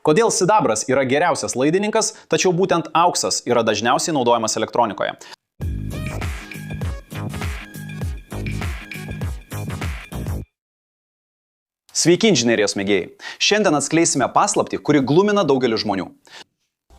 Kodėl sidabras yra geriausias laidininkas, tačiau būtent auksas yra dažniausiai naudojamas elektronikoje? Sveiki, inžinerijos mėgėjai! Šiandien atskleisime paslaptį, kuri glumina daugelį žmonių.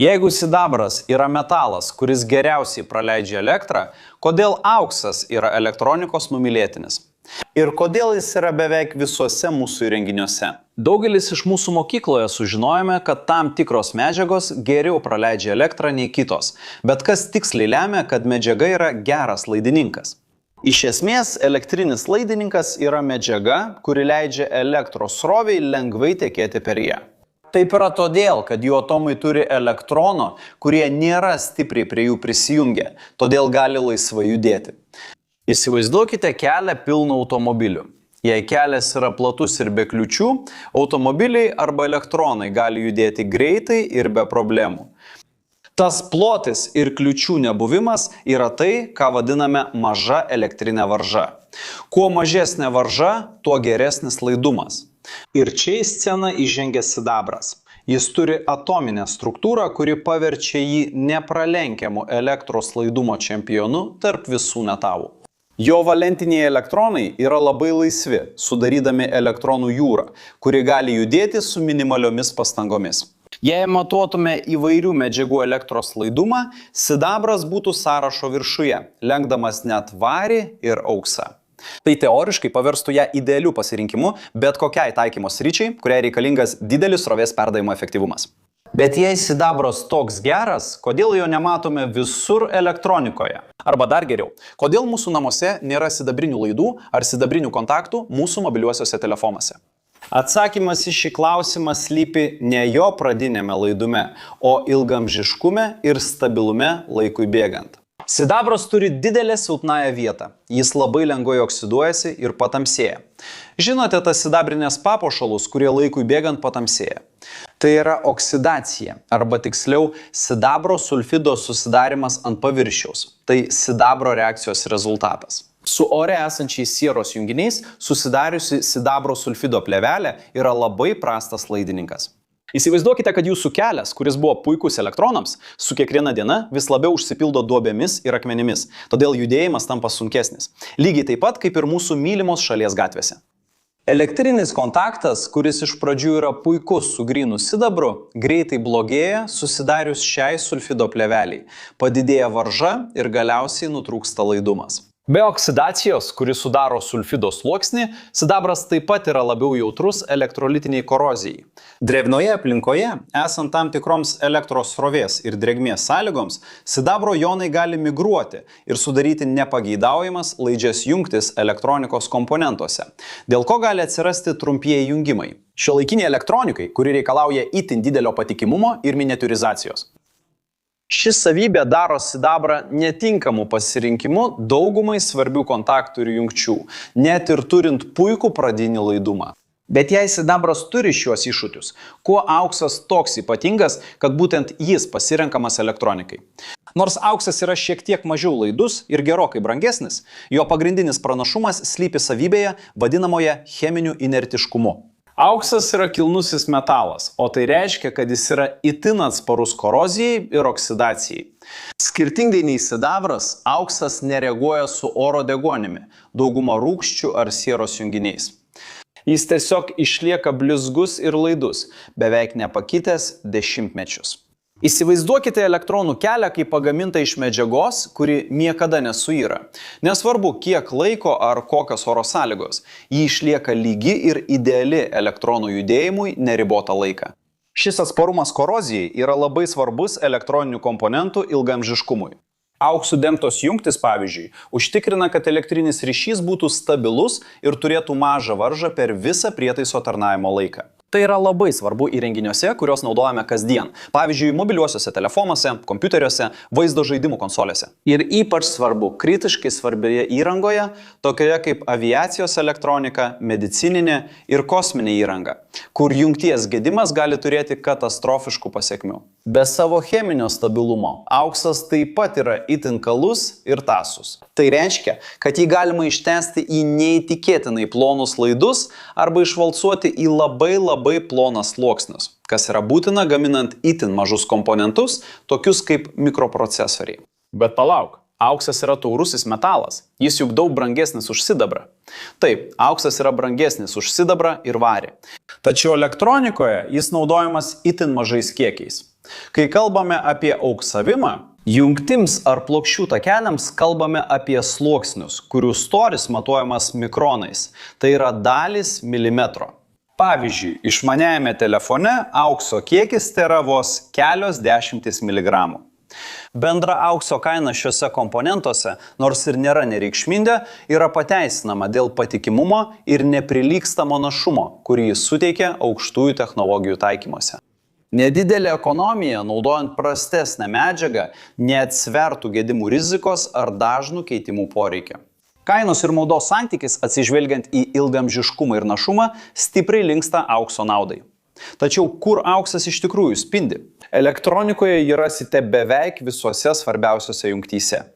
Jeigu sidabras yra metalas, kuris geriausiai praleidžia elektrą, kodėl auksas yra elektronikos numylėtinis? Ir kodėl jis yra beveik visuose mūsų įrenginiuose? Daugelis iš mūsų mokykloje sužinojome, kad tam tikros medžiagos geriau praleidžia elektrą nei kitos. Bet kas tiksliai lemia, kad medžiaga yra geras laidininkas? Iš esmės, elektrinis laidininkas yra medžiaga, kuri leidžia elektros sroviai lengvai tekėti per ją. Taip yra todėl, kad jų atomai turi elektronų, kurie nėra stipriai prie jų prisijungę, todėl gali laisvai judėti. Įsivaizduokite kelią pilną automobilių. Jei kelias yra platus ir be kliūčių, automobiliai arba elektronai gali judėti greitai ir be problemų. Tas plotis ir kliūčių nebuvimas yra tai, ką vadiname maža elektrinė varža. Kuo mažesnė varža, tuo geresnis laidumas. Ir čia į sceną įžengia sidabras. Jis turi atominę struktūrą, kuri paverčia jį nepralenkiamu elektros laidumo čempionu tarp visų metalų. Jo valentiniai elektronai yra labai laisvi, sudarydami elektronų jūrą, kuri gali judėti su minimaliomis pastangomis. Jei matuotume įvairių medžiagų elektros laidumą, sidabras būtų sąrašo viršuje, lenkdamas net varį ir auksą. Tai teoriškai paverstų ją idealiu pasirinkimu bet kokiai taikymo sričiai, kuriai reikalingas didelis srovės perdavimo efektyvumas. Bet jei sidabras toks geras, kodėl jo nematome visur elektronikoje? Arba dar geriau, kodėl mūsų namuose nėra sidabrinių laidų ar sidabrinių kontaktų mūsų mobiliuosiuose telefonuose? Atsakymas į šį klausimą slypi ne jo pradinėme laidume, o ilgamžiškume ir stabilume laikui bėgant. Sidabras turi didelę silpnąją vietą. Jis labai lengvai oksiduojasi ir patamsėja. Žinote tas sidabrinės papuošalus, kurie laikui bėgant patamsėja? Tai yra oksidacija, arba tiksliau sidabro sulfido susidarimas ant paviršiaus. Tai sidabro reakcijos rezultatas. Su ore esančiais sieros junginiais susidariusi sidabro sulfido plėvelė yra labai prastas laidininkas. Įsivaizduokite, kad jūsų kelias, kuris buvo puikus elektronams, su kiekviena diena vis labiau užsipildo duobėmis ir akmenimis, todėl judėjimas tampa sunkesnis. Lygiai taip pat kaip ir mūsų mylimos šalies gatvėse. Elektrinis kontaktas, kuris iš pradžių yra puikus su grynu sidabru, greitai blogėja susidarius šiai sulfido plėveliai, padidėja varža ir galiausiai nutrūksta laidumas. Be oksidacijos, kuri sudaro sulfido sluoksnį, sidabras taip pat yra labiau jautrus elektrolitiniai korozijai. Drėgnoje aplinkoje, esant tam tikroms elektros srovės ir drėgmės sąlygoms, sidabro jonai gali migruoti ir sudaryti nepageidaujamas laidžias jungtis elektronikos komponentuose, dėl ko gali atsirasti trumpieji jungimai. Šiuolaikiniai elektronikai, kuri reikalauja itin didelio patikimumo ir miniatūrizacijos. Ši savybė daro sidabrą netinkamų pasirinkimų daugumai svarbių kontaktų ir jungčių, net ir turint puikų pradinį laidumą. Bet jei sidabras turi šiuos iššūkius, kuo auksas toks ypatingas, kad būtent jis pasirenkamas elektronikai? Nors auksas yra šiek tiek mažiau laidus ir gerokai brangesnis, jo pagrindinis pranašumas slypi savybėje vadinamoje cheminiu inertiškumu. Auksas yra kilnusis metalas, o tai reiškia, kad jis yra itin atsparus korozijai ir oksidacijai. Skirtingai nei sidabras, auksas nereaguoja su oro deguonimi, dauguma rūgščių ar sieros junginiais. Jis tiesiog išlieka blizgus ir laidus, beveik nepakitęs dešimtmečius. Įsivaizduokite elektronų kelią kaip pagamintą iš medžiagos, kuri niekada nesuyra. Nesvarbu, kiek laiko ar kokios oro sąlygos, ji išlieka lygi ir ideali elektronų judėjimui neribotą laiką. Šis atsparumas korozijai yra labai svarbus elektroninių komponentų ilgamžiškumui. Auksų dengtos jungtis, pavyzdžiui, užtikrina, kad elektrinis ryšys būtų stabilus ir turėtų mažą varžą per visą prietaiso tarnavimo laiką. Tai yra labai svarbu įrenginiuose, kuriuos naudojame kasdien. Pavyzdžiui, mobiliuosiuose telefonuose, kompiuteriuose, vaizdo žaidimų konsolėse. Ir ypač svarbu kritiškai svarbioje įrangoje, tokioje kaip aviacijos elektronika, medicininė ir kosminė įranga, kur jungties gedimas gali turėti katastrofiškų pasekmių. Be savo cheminio stabilumo, auksas taip pat yra itin kalus ir tąsus. Tai reiškia, kad jį galima ištęsti į neįtikėtinai plonus laidus arba išvalcuoti į labai plonas sluoksnius, kas yra būtina gaminant itin mažus komponentus, tokius kaip mikroprocesoriai. Bet palauk. Auksas yra taurusis metalas, jis juk daug brangesnis už sidabrą. Taip, auksas yra brangesnis už sidabrą ir varį. Tačiau elektronikoje jis naudojamas itin mažais kiekiais. Kai kalbame apie auksavimą, jungtims ar plokščių takeliams kalbame apie sluoksnius, kurių storis matuojamas mikronais, tai yra dalys milimetro. Pavyzdžiui, išmaniajame telefone aukso kiekis tėra vos kelios dešimtys miligramų. Bendra aukso kaina šiuose komponentuose, nors ir nėra nereikšminga, yra pateisinama dėl patikimumo ir neprilygstamo našumo, kurį jis suteikia aukštųjų technologijų taikymuose. Nedidelė ekonomija, naudojant prastesnę medžiagą, neatsvertų gedimų rizikos ar dažnų keitimų poreikio. Kainos ir naudos santykis, atsižvelgiant į ilgamžiškumą ir našumą, stipriai linksta aukso naudai. Tačiau kur auksas iš tikrųjų spindi? Elektronikoje jį rasite beveik visose svarbiausiose jungtyse.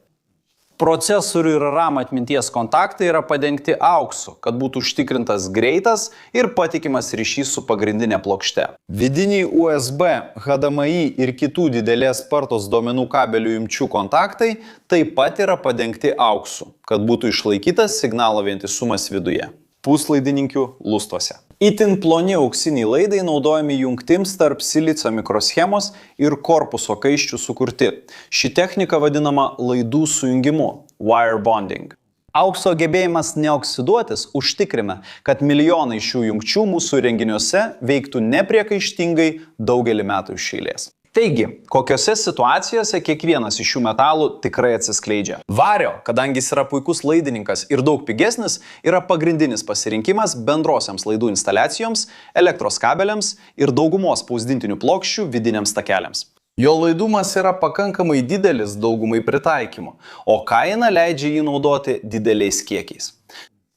Procesorių ir RAM atminties kontaktai yra padengti auksu, kad būtų užtikrintas greitas ir patikimas ryšys su pagrindinė plokšte. Vidiniai USB, HDMI ir kitų didelės spartos duomenų kabelių jungčių kontaktai taip pat yra padengti auksu, kad būtų išlaikytas signalo vientisumas viduje. Puslaidininkių lustuose. Itin ploni auksiniai laidai naudojami jungtims tarp silicio mikroschemos ir korpuso kaiščių sukurti. Ši technika vadinama laidų sujungimu – wire bonding. Aukso gebėjimas neoksiduotis užtikrina, kad milijonai šių jungčių mūsų įrenginiuose veiktų nepriekaištingai daugelį metų iš eilės. Taigi, kokiose situacijose kiekvienas iš šių metalų tikrai atsiskleidžia? Vario, kadangi jis yra puikus laidininkas ir daug pigesnis, yra pagrindinis pasirinkimas bendrosiams laidų instaliacijoms, elektros kabeliams ir daugumos spausdintinių plokščių vidiniams takeliams. Jo laidumas yra pakankamai didelis daugumai pritaikymų, o kaina leidžia jį naudoti dideliais kiekiais.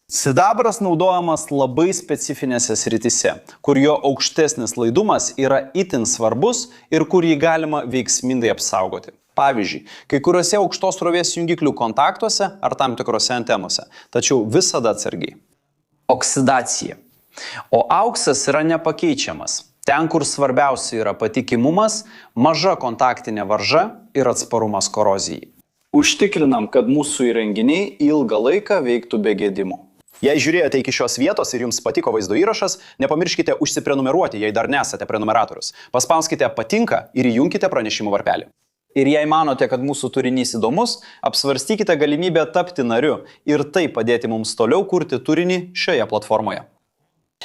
Sidabras naudojamas labai specifinėse srityse, kur jo aukštesnis laidumas yra itin svarbus ir kur jį galima veiksmingai apsaugoti. Pavyzdžiui, kai kuriuose aukštos srovės jungiklių kontaktuose ar tam tikrose antenose, tačiau visada atsargiai. Oksidacija. O auksas yra nepakeičiamas. Ten, kur svarbiausia yra patikimumas, maža kontaktinė varža ir atsparumas korozijai. Užtikrinam, kad mūsų įrenginiai ilgą laiką veiktų be gedimų. Jei žiūrėjote iki šios vietos ir jums patiko vaizdo įrašas, nepamirškite užsiprenumeruoti, jei dar nesate prenumeratorius. Paspauskite patinka ir įjunkite pranešimų varpelį. Ir jei manote, kad mūsų turinys įdomus, apsvarstykite galimybę tapti nariu ir taip padėti mums toliau kurti turinį šioje platformoje.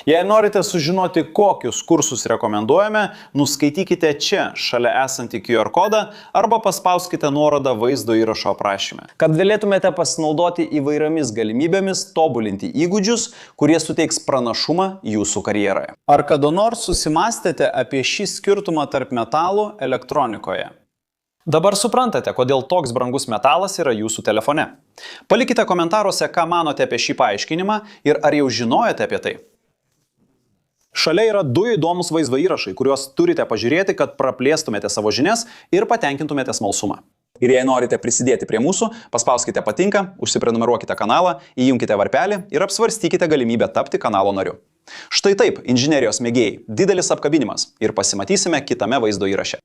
Jei norite sužinoti, kokius kursus rekomenduojame, nuskaitykite čia šalia esantį QR kodą arba paspauskite nuorodą vaizdo įrašo aprašyme, kad galėtumėte pasinaudoti įvairiomis galimybėmis tobulinti įgūdžius, kurie suteiks pranašumą jūsų karjeroje. Ar kada nors susimastėte apie šį skirtumą tarp metalų elektronikoje? Dabar suprantate, kodėl toks brangus metalas yra jūsų telefone. Palikite komentaruose, ką manote apie šį paaiškinimą ir ar jau žinojote apie tai. Šalia yra 2 įdomus vaizdo įrašai, kuriuos turite pažiūrėti, kad praplėstumėte savo žinias ir patenkintumėte smalsumą. Ir jei norite prisidėti prie mūsų, paspauskite patinka, užsiprenumeruokite kanalą, įjunkite varpelį ir apsvarstykite galimybę tapti kanalo nariu. Štai taip, inžinerijos mėgėjai, didelis apkabinimas ir pasimatysime kitame vaizdo įraše.